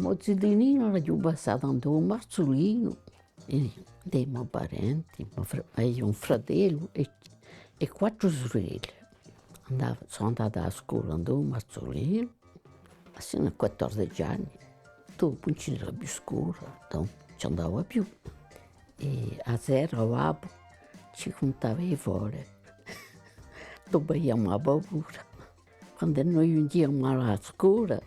Mozzidinino era giù passato un marzolino, dei miei parenti, io un fratello e quattro sorelle. Sono andata a scuola, andavo a Marzolino, fino a 14 anni. Dopo non c'era più scuola, non ci andavo più. E a zero avevamo, ci contava i fuori. Dopo abbiamo paura. Quando noi andiamo alla scuola,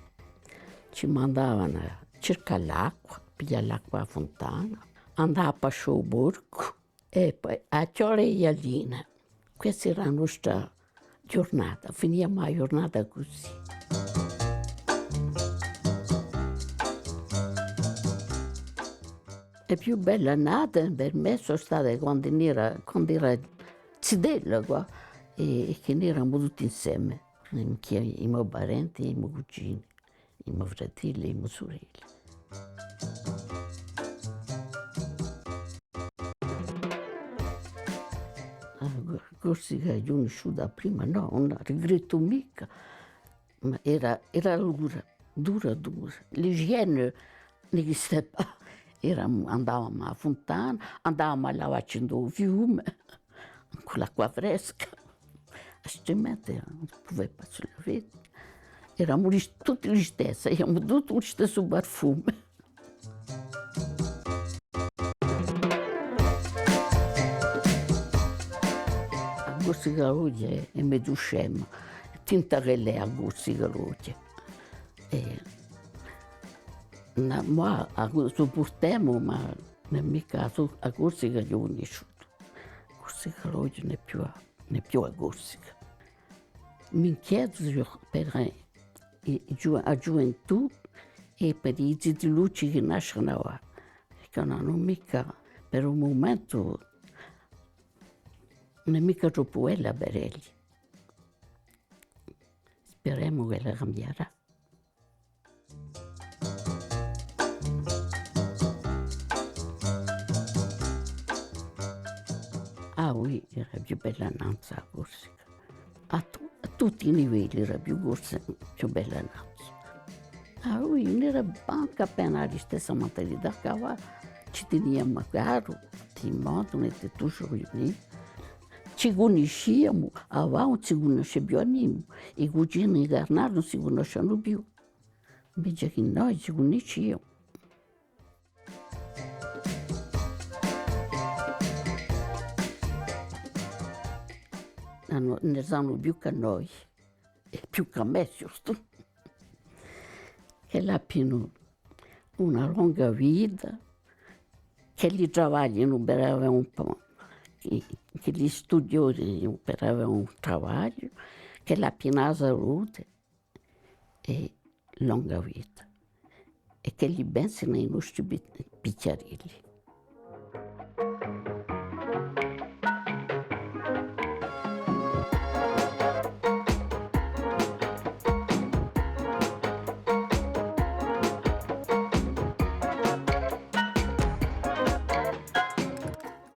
ci mandavano a cercare l'acqua, pigliare l'acqua a fontana, andare a pasciare il borgo e poi a Ciore e Ialina. Questa era la nostra giornata, finiamo la giornata così. Le più belle annate per me sono state quando era Zidella qua, e che ne eravamo tutti insieme, i miei parenti, i miei cugini, i miei fratelli e le mie sorelle. Corsica io conosciuta prima, no, non regretto mica, ma era dura. L'igiene non esisteva. Andavamo a fontana, andavamo a lavarci in fiume, con l'acqua fresca, altrimenti non si poteva passare la vita. Eravamo tutti gli stessi, abbiamo tutti lo stesso profumo. A Corsica Loggia è mezzo scema, tinta che lei a Corsica Loggia. Ma sopportiamo, ma nel mio caso a Corsica io ho conosciuto. Corsica Loggia non è più a Corsica. Mi chiedo per la gioventù e per i zitilucci che nascono qua, che non hanno mica, per un momento, non è mica troppo bella per elli. Speriamo che la cambierà. Ah oui, era più bella innanzi a Corsica. A tutti i livelli era più bella innanzi. Ah oui, non era anche appena la stessa mentalità che qua ci teniamo caro, di modo, non è tutto riunito. Ci conosciamo, avevamo non si conosce più a nessuno, i cugini carnali non si conoscono più, invece che noi ci conosciamo. Ne sanno più che noi, e più che a me, giusto? Che abbiano una lunga vita, che li travaglino per avere un po', che gli studiosi per avere un lavoro, che abbiano la salute e lunga vita, e che li pensino ai nostri picciarelli.